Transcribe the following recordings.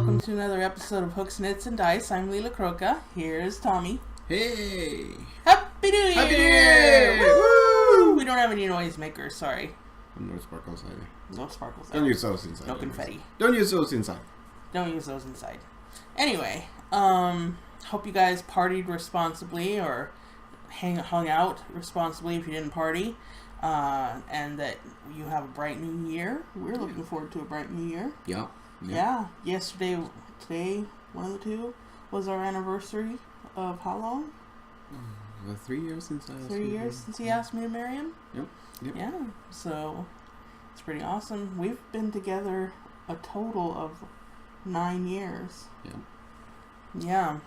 welcome to another episode of Hooks, Knits, and Dice. I'm Leela Croca. Here's Tommy. Hey! Happy New Year! Happy New Year! Woo! We don't have any noisemakers, sorry. No sparkles either. No sparkles. Don't use those inside. No confetti. Don't use those inside. Don't use those inside. Anyway, hope you guys partied responsibly or hung out responsibly if you didn't party. And that you have a bright new year. We're looking forward to a bright new year. Yeah. Yesterday, today, one of the two, was our anniversary of how long? 3 years since I asked 3 years since he asked me to marry him? Yep. Yeah, so it's pretty awesome. We've been together a total of 9 years. Yeah.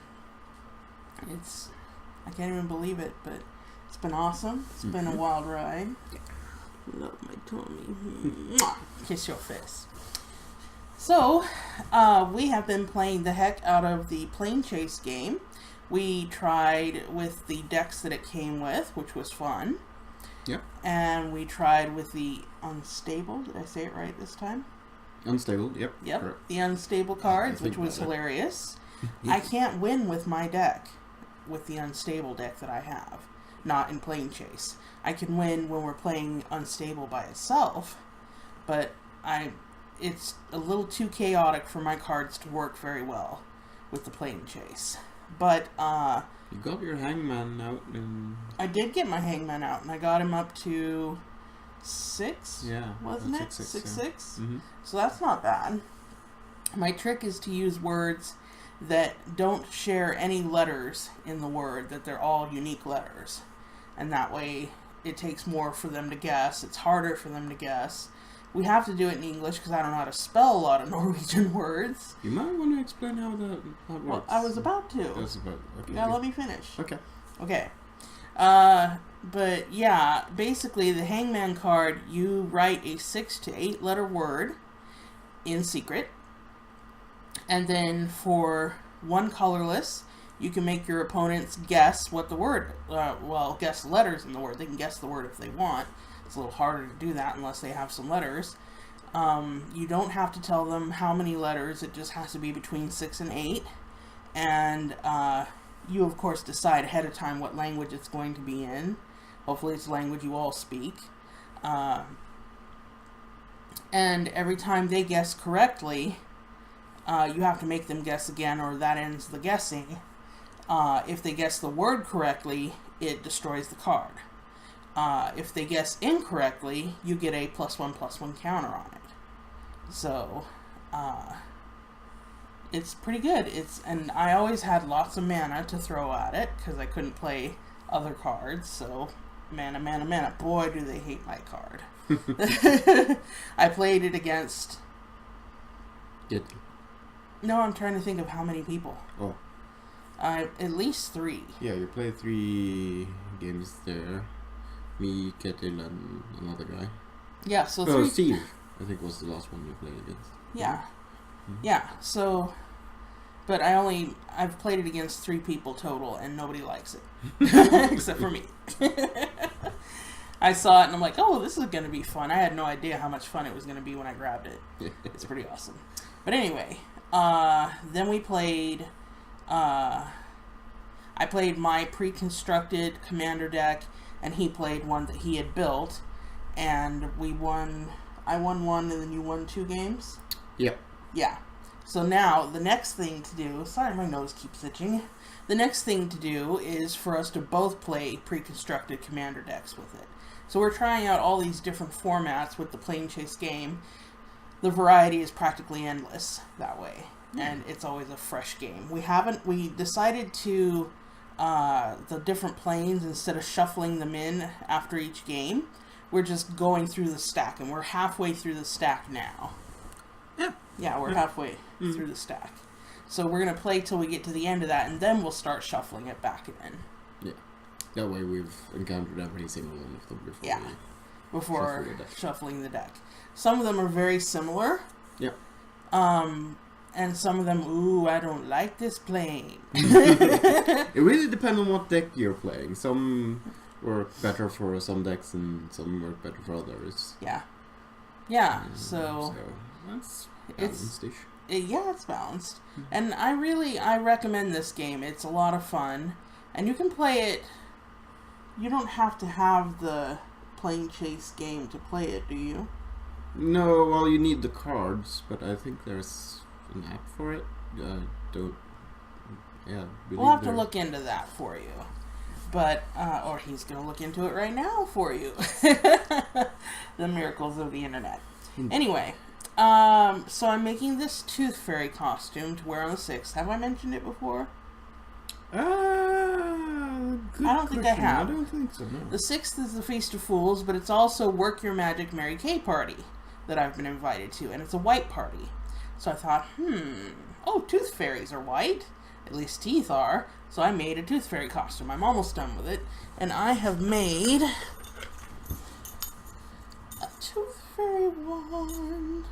I can't even believe it, but it's been awesome. It's been a wild ride. Love my tummy. Kiss your face. So, we have been playing the heck out of the Planechase game. We tried with the decks that it came with, which was fun. Yep. And we tried with the unstable. Did I say it right this time? Unstable, yep. Yep. Correct. The unstable cards, which was hilarious. I can't win with my deck, with the unstable deck that I have. Not in Planechase. I can win when we're playing unstable by itself, but it's a little too chaotic for my cards to work very well with the Planechase. But you got your hangman out and I did get my hangman out, and I got him up to 6. Yeah, wasn't it? 6-6. 6-6. Mm-hmm. So that's not bad. My trick is to use words that don't share any letters in the word, that they're all unique letters. And that way it takes more for them to guess. It's harder for them to guess. We have to do it in English because I don't know how to spell a lot of Norwegian words. You might want to explain how that works. Well, I was about to. Okay. Now let me finish. Okay. But yeah, basically the hangman card, you write a 6 to 8 letter word in secret. And then for one colorless, you can make your opponents guess what the word, guess the letters in the word. They can guess the word if they want. It's a little harder to do that unless they have some letters. You don't have to tell them how many letters. It just has to be between 6 and 8. And you, of course, decide ahead of time what language it's going to be in. Hopefully it's a language you all speak. And every time they guess correctly, you have to make them guess again, or that ends the guessing. If they guess the word correctly, it destroys the card. If they guess incorrectly, you get a +1/+1 counter on it. So, it's pretty good. And I always had lots of mana to throw at it, because I couldn't play other cards, so mana. Boy, do they hate my card. I played it against... No, I'm trying to think of how many people. Oh. At least 3. Yeah, you played 3 games there. Me, Ketil, and another guy. Yeah, so 3... Steve, I think was the last one you played against. Yeah. Yeah, so... But I've played it against 3 people total, and nobody likes it. Except for me. I saw it, and I'm like, oh, this is going to be fun. I had no idea how much fun it was going to be when I grabbed it. It's pretty awesome. But anyway, then we played... I played my pre-constructed commander deck, and he played one that he had built, and we won. I won 1, and then you won 2 games? Yep. Yeah. So now, the next thing to do... Sorry, my nose keeps itching. The next thing to do is for us to both play pre-constructed commander decks with it. So we're trying out all these different formats with the Planechase game. The variety is practically endless that way. And it's always a fresh game. We decided to, the different planes, instead of shuffling them in after each game, we're just going through the stack, and we're halfway through the stack now. Yeah, we're halfway through the stack. So we're going to play till we get to the end of that, and then we'll start shuffling it back in. Yeah. That way we've encountered every single one of them before shuffling the deck. Some of them are very similar. Yep. And some of them, ooh, I don't like this plane. It really depends on what deck you're playing. Some work better for some decks and some work better for others. Yeah. Yeah, so that's balanced-ish. It's balanced. And I recommend this game. It's a lot of fun. And you can play it... You don't have to have the Planechase game to play it, do you? No, well, you need the cards, but I think there's an app for it. Don't... Yeah. We'll have to look into that for you. But, or he's going to look into it right now for you. The miracles of the internet. Anyway, so I'm making this Tooth Fairy costume to wear on the 6th. Have I mentioned it before? Good I don't think I have. I don't think so, no. The 6th is the Feast of Fools, but it's also Work Your Magic Mary Kay party that I've been invited to, and it's a white party. So I thought, oh, Tooth Fairies are white. At least teeth are. So I made a Tooth Fairy costume. I'm almost done with it. And I have made a Tooth Fairy wand.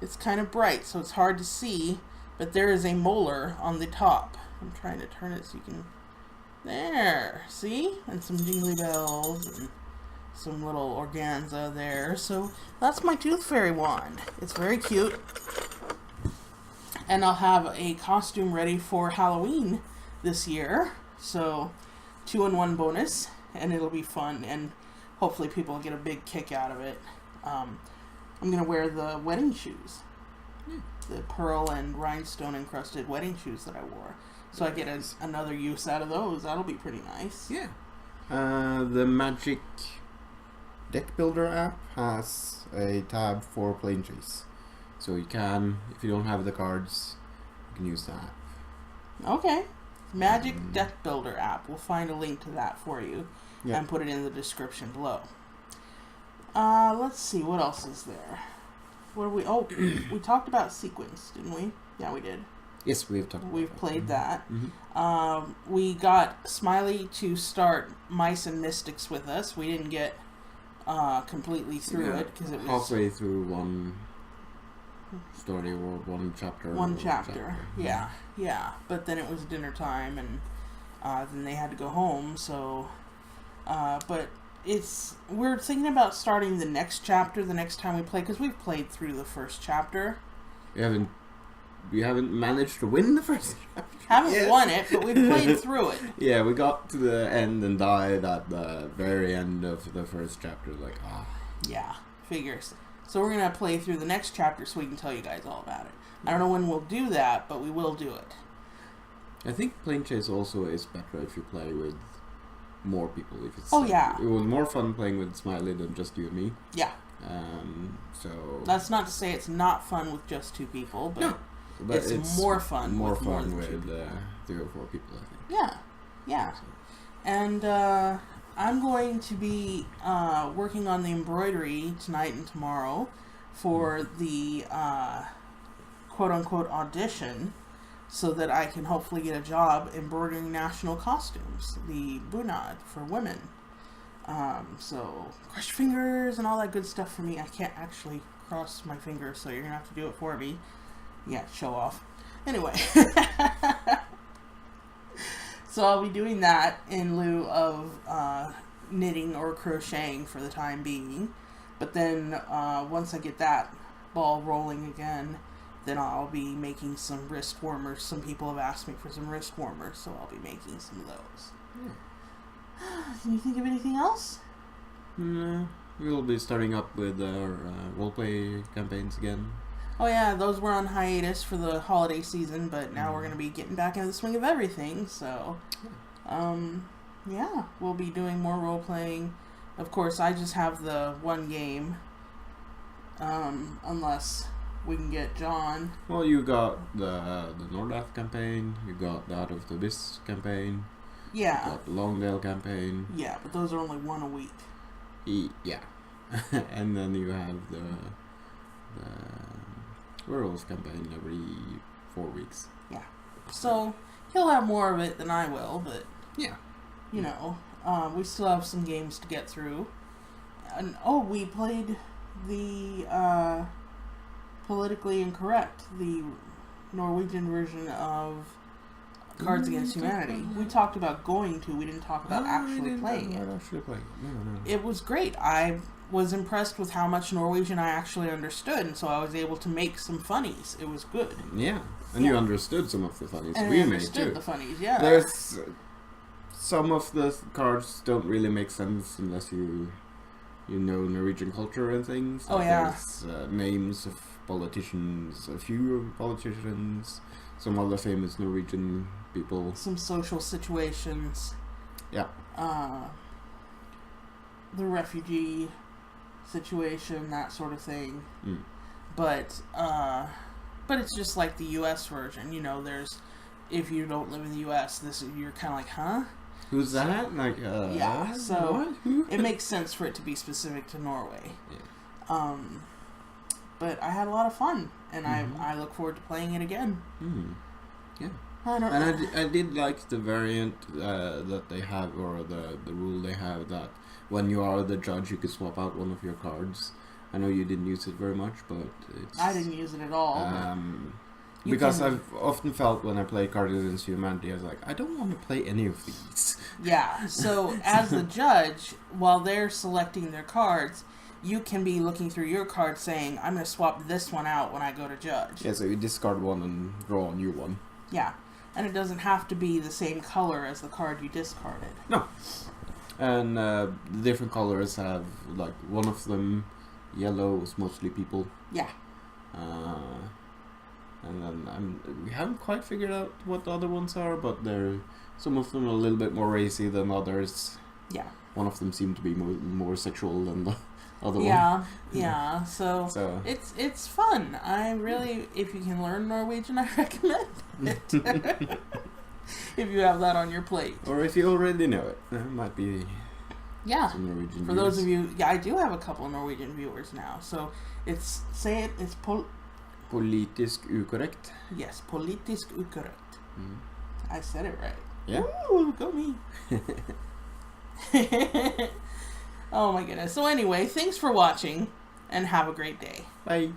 It's kind of bright, so it's hard to see, but there is a molar on the top. I'm trying to turn it so you can... There! See? And some jingly bells and some little organza there. So that's my Tooth Fairy wand. It's very cute. And I'll have a costume ready for Halloween this year. So 2-in-1 bonus, and it'll be fun, and hopefully people will get a big kick out of it. I'm going to wear the wedding shoes. The pearl and rhinestone encrusted wedding shoes that I wore. So I get another use out of those. That'll be pretty nice. Yeah. The Magic Deck Builder app has a tab for Planechase. So you can, if you don't have the cards, you can use the app. Okay. Magic Deck Builder app. We'll find a link to that for you and put it in the description below. Let's see, what else is there? What are we... Oh, we talked about Sequence, didn't we? Yeah, we did. Yes, we've talked about that. We've played that. We got Smiley to start Mice and Mystics with us. We didn't get completely through it because it was... halfway through one story or one chapter. One chapter. Yeah. But then it was dinner time, and then they had to go home, so... but we're thinking about starting the next chapter the next time we play, because we've played through the first chapter. We haven't managed to win the first chapter. Haven't won it, but we've played through it. Yeah, we got to the end and died at the very end of the first chapter. Yeah, figures. So we're going to play through the next chapter so we can tell you guys all about it. I don't know when we'll do that, but we will do it. I think Planechase also is better if you play with more people. If it's it was more fun playing with Smiley than just you and me. Yeah. So that's not to say it's not fun with just 2 people, but, it's more fun with more than 2 people. 3 or 4 people, I think. Yeah. So. And I'm going to be working on the embroidery tonight and tomorrow for the quote-unquote audition, so that I can hopefully get a job embroidering national costumes, the bunad for women. So cross your fingers and all that good stuff for me. I can't actually cross my fingers, so you're gonna have to do it for me. Yeah, show off. Anyway. So I'll be doing that in lieu of knitting or crocheting for the time being. But then once I get that ball rolling again, then I'll be making some wrist warmers. Some people have asked me for some wrist warmers, so I'll be making some of those. Can you think of anything else? No. We'll be starting up with our roleplay campaigns again. Oh yeah, those were on hiatus for the holiday season, but now we're going to be getting back into the swing of everything, so... yeah, we'll be doing more role-playing. Of course, I just have the one game, unless we can get John. Well, you got the Nordath campaign, you got the Out of the Abyss campaign, yeah, you got the Longdale campaign. Yeah, but those are only 1 a week. Yeah. And then you have the Werewolves campaign every 4 weeks. Yeah. So, he'll have more of it than I will, but... Yeah. You know, we still have some games to get through. And, we played the Politically Incorrect, the Norwegian version of Cards Against Humanity. We talked about going to, we didn't talk about actually playing it. Actually playing it. No. It was great. I was impressed with how much Norwegian I actually understood, and so I was able to make some funnies. It was good. Yeah, and you understood some of the funnies And we I made understood too. the funnies, yeah. There's some of the cards don't really make sense unless you know Norwegian culture and things. Oh, yeah. There's names of politicians, a few politicians, some other famous Norwegian people. Some social situations. Yeah. The refugee situation, that sort of thing. Mm. But it's just like the U.S. version. You know, there's, if you don't live in the U.S., you're kind of like, huh? Who's that? Like, yeah, so what? Who? it makes sense for it to be specific to Norway. Yeah. But I had a lot of fun, and Mm-hmm. I look forward to playing it again. Mm. Yeah. I don't And know. I did like the variant that they have, or the rule they have, that when you are the judge, you can swap out one of your cards. I know you didn't use it very much, but it's... I didn't use it at all. Because I've often felt when I play Cards Against Humanity, I was like, I don't want to play any of these. Yeah, so as the judge, while they're selecting their cards, you can be looking through your cards saying, I'm going to swap this one out when I go to judge. Yeah, so you discard one and draw a new one. Yeah, and it doesn't have to be the same color as the card you discarded. No. And the different colors have, like, one of them, yellow is mostly people. Yeah. And then we haven't quite figured out what the other ones are, but some of them are a little bit more racy than others. Yeah. One of them seemed to be more sexual than the other one. Yeah. So it's fun. I really, if you can learn Norwegian, I recommend it. If you have that on your plate. Or if you already know it, there might be Yeah. some Norwegian For those of you, I do have a couple Norwegian viewers now. So it's Politisk ukorrekt. Yes, politisk ukorrekt. Mm. I said it right. Yeah. Ooh, go me. Oh my goodness. So anyway, thanks for watching, and have a great day. Bye.